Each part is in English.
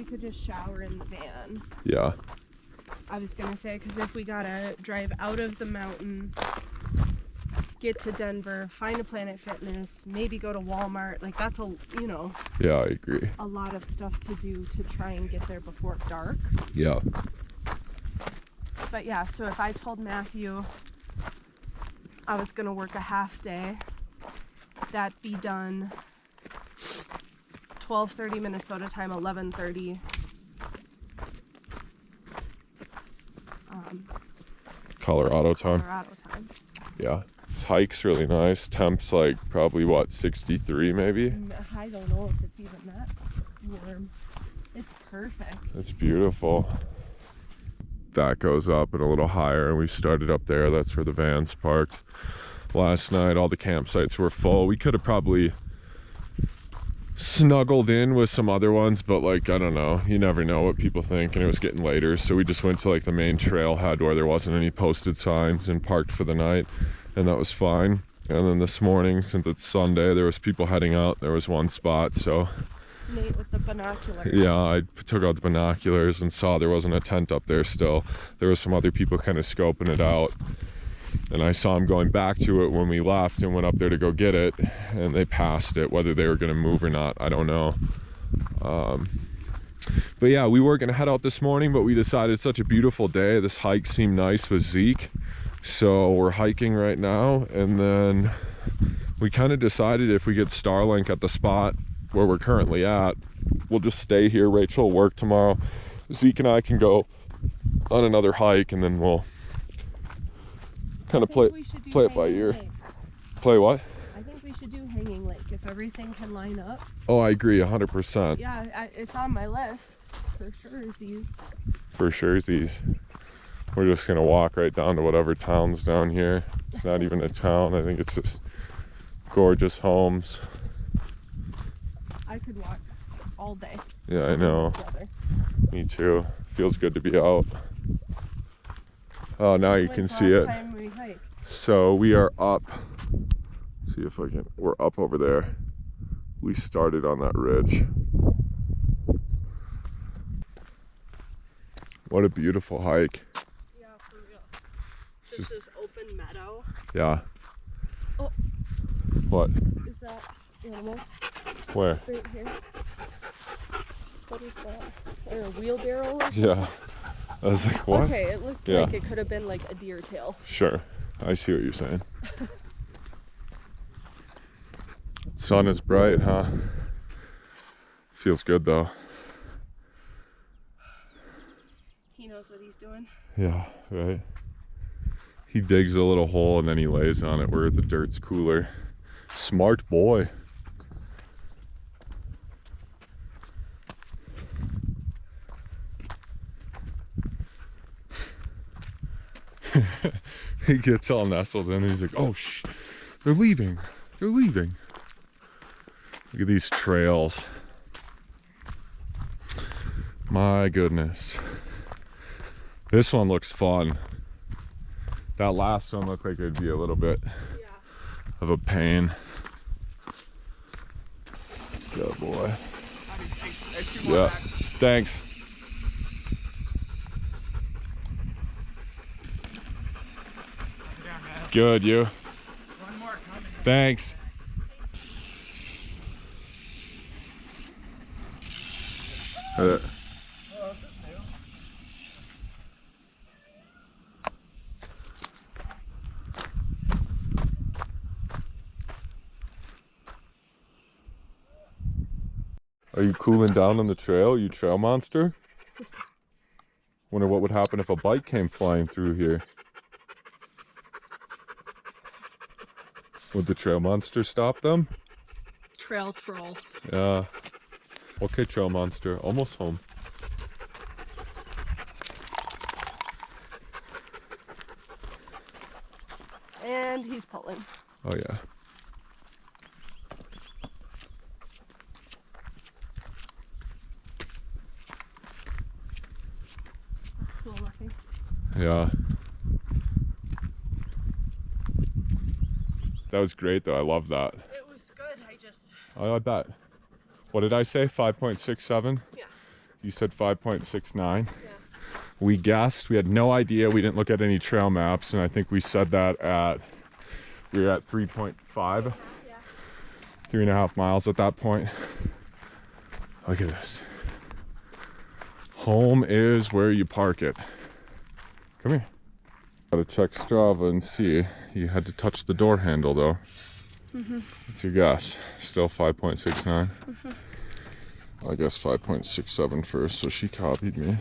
We could just shower in the van. Yeah. I was gonna say, because if we gotta drive out of the mountain, get to Denver, find a Planet Fitness, maybe go to Walmart, like that's a, you know. Yeah, I agree. A lot of stuff to do to try and get there before dark. Yeah. But yeah, so if I told Matthew I was gonna work a half day, that'd be done 12:30 Minnesota time, 11:30 Colorado time. Yeah. This hike's really nice. Temp's like probably what, 63 maybe? I don't know if it's even that warm. It's perfect. It's beautiful. That goes up and a little higher, and we started up there. That's where the van's parked. Last night all the campsites were full. We could have probably snuggled in with some other ones, but like, I don't know, you never know what people think, and it was getting later, so we just went to like the main trailhead where there wasn't any posted signs and parked for the night, and that was fine. And then this morning, since it's Sunday, there was people heading out. There was one spot, so Nate with the binoculars. yeah, I took out the binoculars and saw there wasn't a tent up there still. There was some other people kind of scoping it out, and I saw them going back to it when we left and went up there to go get it, and they passed it. Whether they were going to move or not, I don't know. But yeah, we were going to head out this morning, but we decided it's such a beautiful day. This hike seemed nice with Zeke, so we're hiking right now. And then we kind of decided if we get Starlink at the spot where we're currently at, we'll just stay here. Rachel will work tomorrow. Zeke and I can go on another hike, and then we'll kind of play it by ear. Play what? I think we should do Hanging Lake if everything can line up. Oh, I agree 100%. Yeah, it's on my list for surezies. For surezies. We're just gonna walk right down to whatever town's down here. It's not even a town. I think it's just gorgeous homes. I could walk all day. Yeah, I know. Me too. Feels good to be out. Oh, now you can see it. So we are up. Let's see if I can. We're up over there. We started on that ridge. What a beautiful hike. Yeah, for real. This is open meadow. Yeah. Oh. What? Is that animal? Where? Right here. What is that? Or a wheelbarrow? Yeah. I was like, what? Okay, it looked like it could have been like a deer tail. Sure. I see what you're saying. Sun is bright, huh? Feels good though. He knows what he's doing. Yeah, right. He digs a little hole and then he lays on it where the dirt's cooler. Smart boy. He gets all nestled in. He's like, oh, they're leaving. They're leaving. Look at these trails. My goodness. This one looks fun. That last one looked like it'd be a little bit of a pain. Good boy. Yeah, thanks. Good, you? One more coming. Thanks. Are you cooling down on the trail, you trail monster? Wonder what would happen if a bike came flying through here. Would the trail monster stop them? Trail troll. Yeah. Okay, trail monster, almost home. And he's pulling. Oh yeah. That's cool looking. Yeah. That was great though, I love that. It was good, I bet. What did I say, 5.67? Yeah. You said 5.69? Yeah. We guessed. We had no idea. We didn't look at any trail maps, and I think we said that we were at 3.5. Yeah. 3.5 miles at that point. Look at this. Home is where you park it. Come here. Gotta check Strava and see. You had to touch the door handle though. What's your guess? Still 5.69? I guess 5.67 first, so she copied me.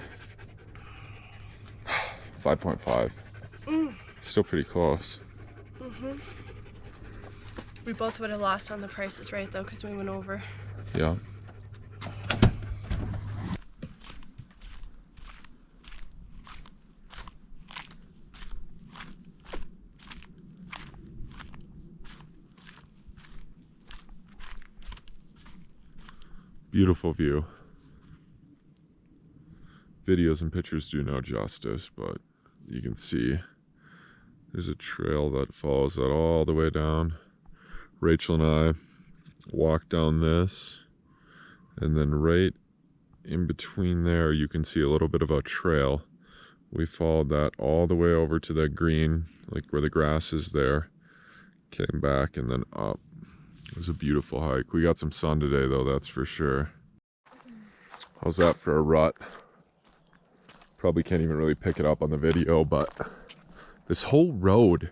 5.5. Still pretty close. We both would have lost on the prices right though, because we went over. Yeah. Beautiful view. Videos and pictures do no justice, but you can see there's a trail that follows that all the way down. Rachel and I walked down this, and then right in between there you can see a little bit of a trail. We followed that all the way over to the green, like where the grass is there, came back and then up. It was a beautiful hike. We got some sun today though, that's for sure. How's that for a rut? Probably can't even really pick it up on the video, but this whole road,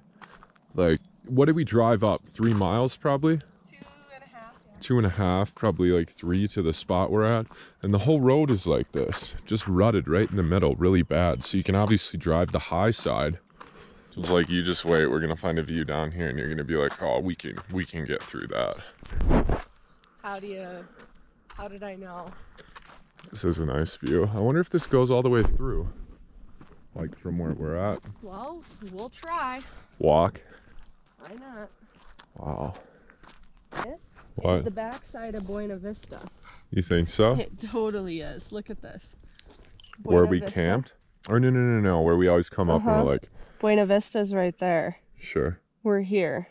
like, what did we drive up? 3 miles probably? 2.5. Yeah. 2.5, probably like 3 to the spot we're at. And the whole road is like this, just rutted right in the middle, really bad. So you can obviously drive the high side. It's like, you just wait, we're gonna find a view down here and you're gonna be like, oh, we can get through that. How did I know? This is a nice view. I wonder if this goes all the way through, like from where we're at. Well, we'll try. Walk. Why not? Wow. This What? is the backside of Buena Vista. You think so? It totally is. Look at this. Where Buena we Vista. camped? Or no, where we always come up and we're like, Buena Vista's right there. sure. We're here.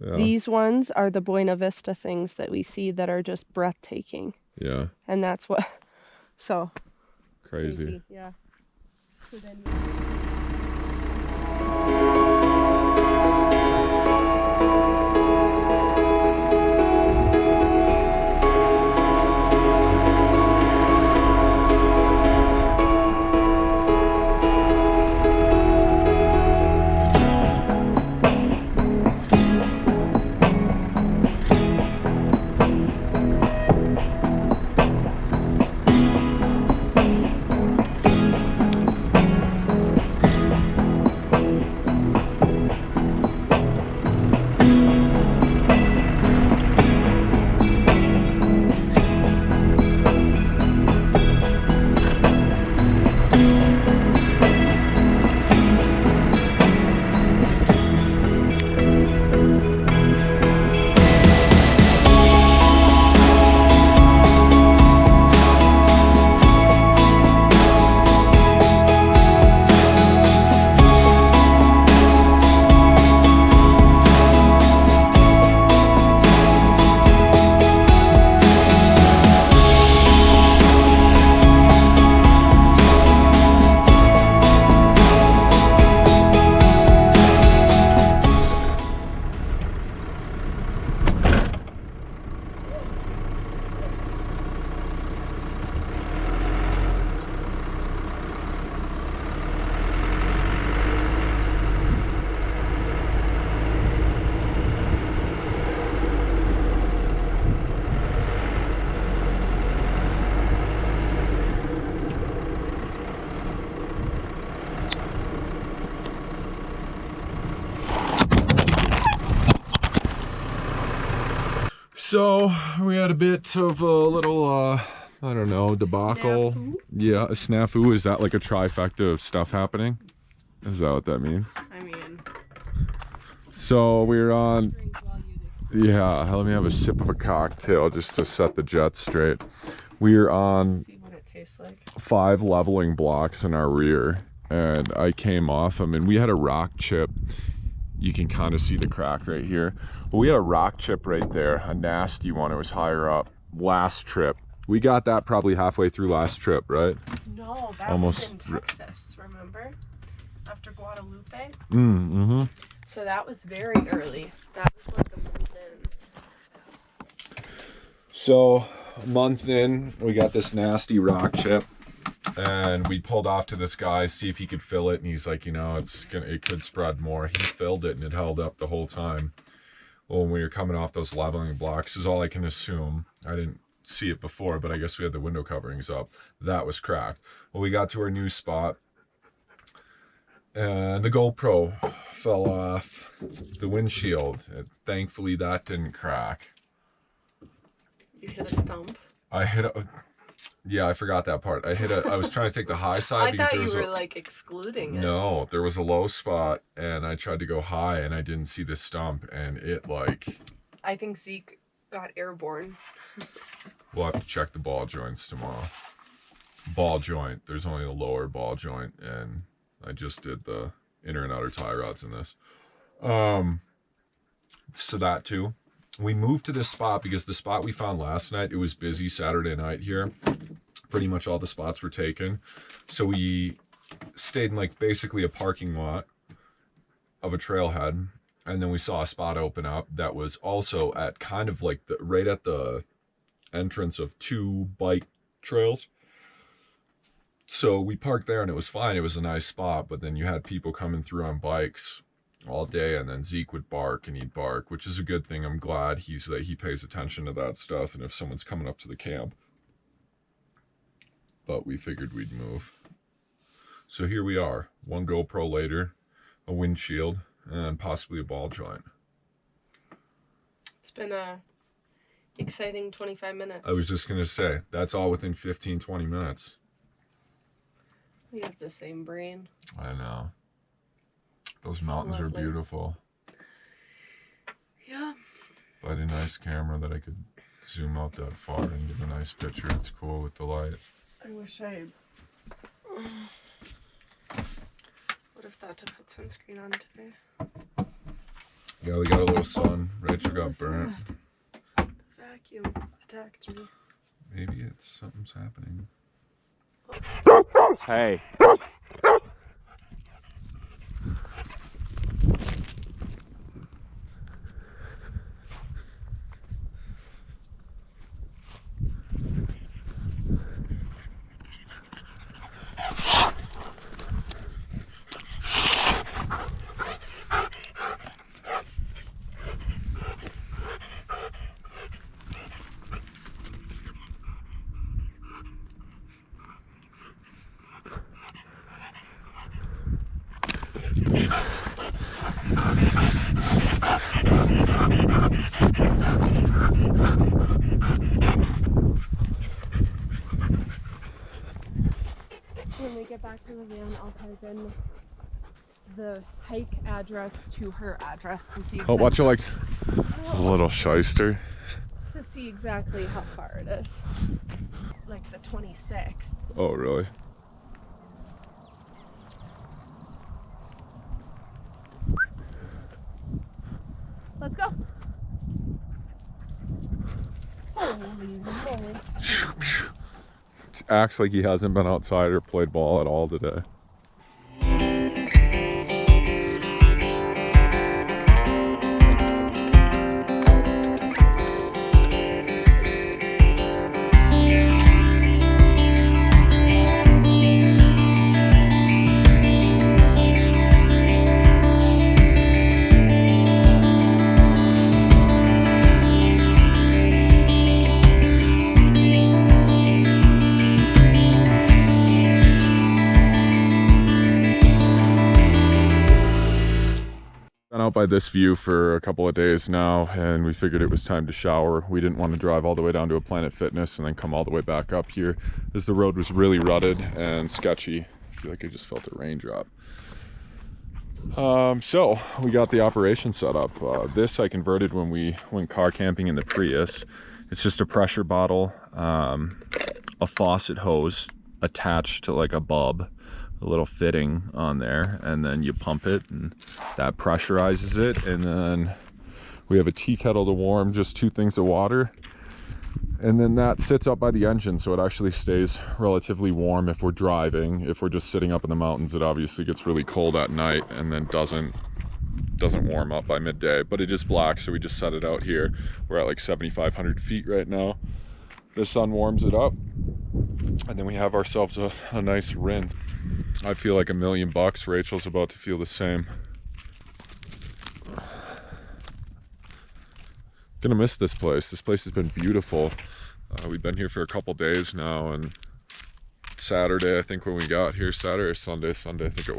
Yeah. These ones are the Buena Vista things that we see that are just breathtaking. Yeah. And that's what, so. Crazy. Yeah. So then So we had a bit of a little, I don't know, debacle. Snafu? Yeah, a snafu. Is that like a trifecta of stuff happening? Is that what that means? I mean, So we're on, drink while you do. yeah, let me have a sip of a cocktail just to set the jet straight. We're on See what it tastes like. 5 leveling blocks in our rear, and I came off them, and we had a rock chip. You can kind of see the crack right here. Well, we had a rock chip right there, a nasty one. It was higher up. Last trip, We got that probably halfway through last trip, right? No, that Almost. was in Texas, remember? After Guadalupe. Mm-hmm. So that was very early. That was like a month in. So a month in, we got this nasty rock chip, and we pulled off to this guy, see if he could fill it, and he's like, you know, it could spread more. He filled it and it held up the whole time. Well, when we were coming off those leveling blocks, is all I can assume. I didn't see it before, but I guess we had the window coverings up. That was cracked. Well, we got to our new spot, and the GoPro fell off the windshield. And thankfully, that didn't crack. You hit a stump. I hit a... Yeah, I forgot that part. I was trying to take the high side I because thought there was you were like excluding it. No, there was a low spot, and I tried to go high, and I didn't see the stump, and it like... I think Zeke got airborne. We'll have to check the ball joints tomorrow. Ball joint. There's only the lower ball joint, and I just did the inner and outer tie rods in this. So that too. We moved to this spot because the spot we found last night, it was busy Saturday night here. Pretty much all the spots were taken. So we stayed in like basically a parking lot of a trailhead, and then we saw a spot open up that was also at kind of like right at the entrance of 2 bike trails. So we parked there and it was fine. It was a nice spot, but then you had people coming through on bikes all day, and then Zeke would bark and he'd bark, which is a good thing. I'm glad he pays attention to that stuff, and if someone's coming up to the camp. But we figured we'd move. So here we are, 1 GoPro later, a windshield, and possibly a ball joint. It's been a exciting 25 minutes. I was just gonna say, that's all within 15-20 minutes. We have the same brain. I know. Those mountains are Lovely. beautiful. Yeah. If I had a nice camera that I could zoom out that far and get a nice picture, it's cool with the light. I wish I would have thought to put sunscreen on today. Yeah, we got a little sun. Rachel got burnt. The vacuum attacked me. Maybe something's happening. Hey. When we get back to the van, I'll type in the hike address to her address to see. Oh, watch it like a little shyster. To see exactly how far it is. Like the 26th. Oh, really? Let's go. Holy moly. Acts like he hasn't been outside or played ball at all today. Been out by this view for a couple of days now, and we figured it was time to shower. We didn't want to drive all the way down to a Planet Fitness and then come all the way back up here, as the road was really rutted and sketchy. I feel like I just felt a raindrop. So we got the operation set up. This I converted when we went car camping in the Prius. It's just a pressure bottle, a faucet hose attached to like a bulb, a little fitting on there, and then you pump it and that pressurizes it. And then we have a tea kettle to warm just 2 things of water, And then that sits up by the engine, so it actually stays relatively warm if we're driving. If we're just sitting up in the mountains, it obviously gets really cold at night and then doesn't warm up by midday. But it is black, so we just set it out here. We're at like 7,500 feet right now. The sun warms it up, and then we have ourselves a nice rinse. I feel like $1 million. Rachel's about to feel the same. Gonna miss this place. This place has been beautiful. We've been here for a couple days now, and Saturday, I think when we got here, Saturday or Sunday I think it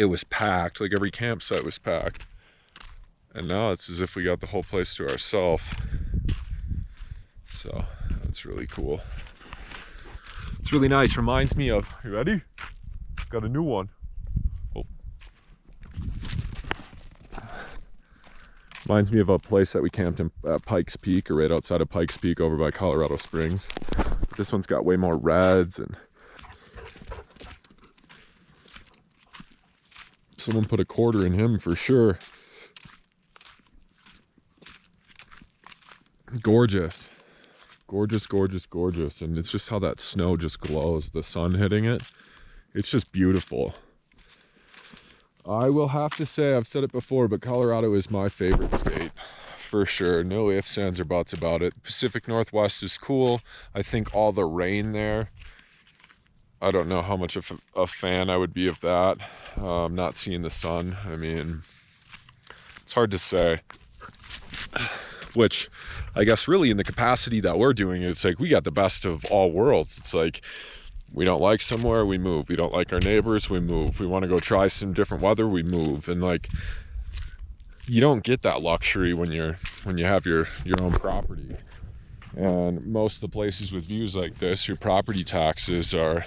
was packed. Like every campsite was packed, and now it's as if we got the whole place to ourselves. So that's really cool. It's really nice. Reminds me of, you ready? Got a new one. Oh. Reminds me of a place that we camped in at Pikes Peak, or right outside of Pikes Peak over by Colorado Springs. This one's got way more reds, and someone put a quarter in him for sure. Gorgeous. Gorgeous, gorgeous, gorgeous. And it's just how that snow just glows, the sun hitting it. It's just beautiful. I will have to say, I've said it before, but Colorado is my favorite state for sure. No ifs, ands, or buts about it. Pacific Northwest is cool. I think all the rain there, I don't know how much of a fan I would be of that. Not seeing the sun, I mean, it's hard to say. Which I guess really in the capacity that we're doing, it's like we got the best of all worlds. It's like we don't like somewhere, we move. We don't like our neighbors, we move. We want to go try some different weather, we move. And like, you don't get that luxury when you have your own property. And most of the places with views like this, your property taxes are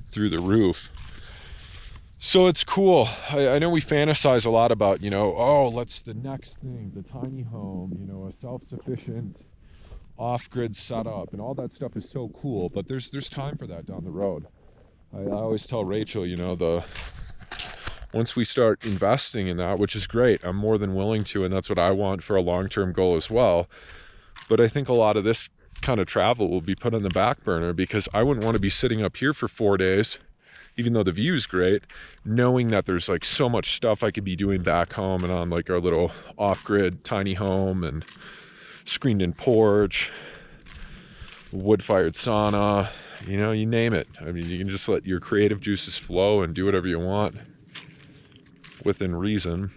through the roof. So it's cool. I know we fantasize a lot about, you know, oh, let's the next thing, the tiny home, you know, a self-sufficient off-grid setup, and all that stuff is so cool, but there's time for that down the road. I always tell Rachel, you know, once we start investing in that, which is great, I'm more than willing to, and that's what I want for a long-term goal as well. But I think a lot of this kind of travel will be put on the back burner, because I wouldn't want to be sitting up here for 4 days, even though the view's great, knowing that there's like so much stuff I could be doing back home and on like our little off-grid tiny home, and screened-in porch, wood-fired sauna, you know, you name it. I mean, you can just let your creative juices flow and do whatever you want within reason.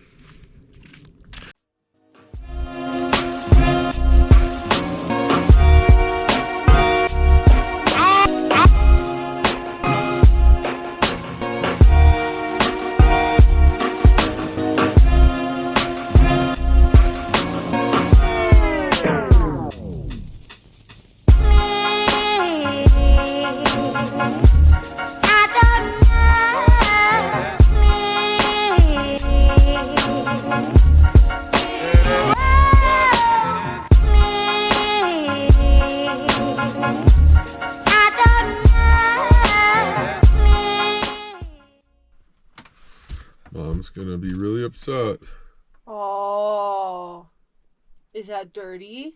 Mom's gonna be really upset. Oh, is that dirty?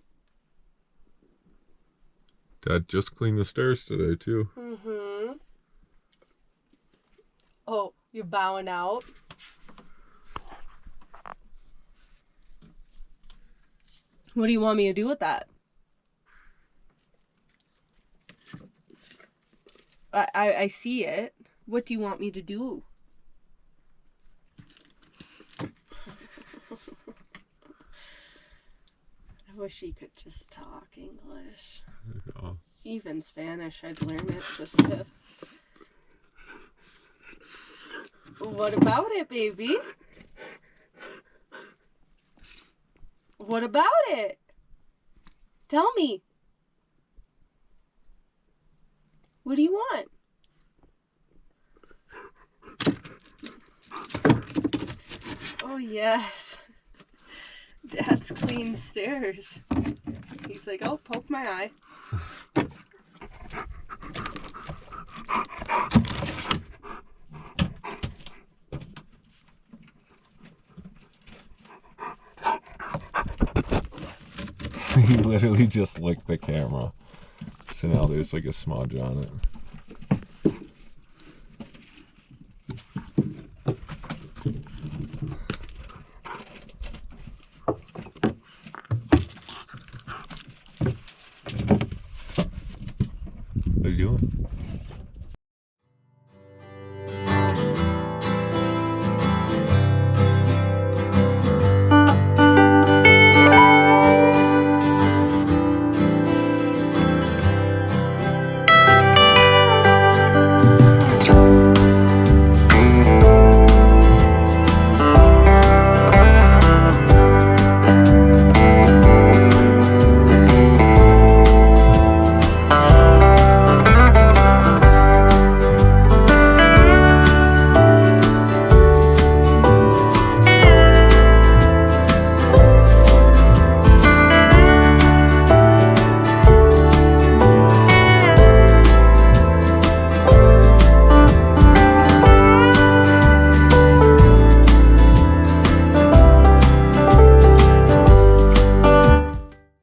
Dad just cleaned the stairs today too. Mm-hmm. Oh, you're bowing out? What do you want me to do with that? I see it. What do you want me to do? I wish he could just talk English. Yeah. Even Spanish, I'd learn it just to... What about it, baby? What about it? Tell me. What do you want? Oh, yes. Dad's clean stairs. He's like, oh, poke my eye. literally just licked the camera. So now there's like a smudge on it. What are you doing?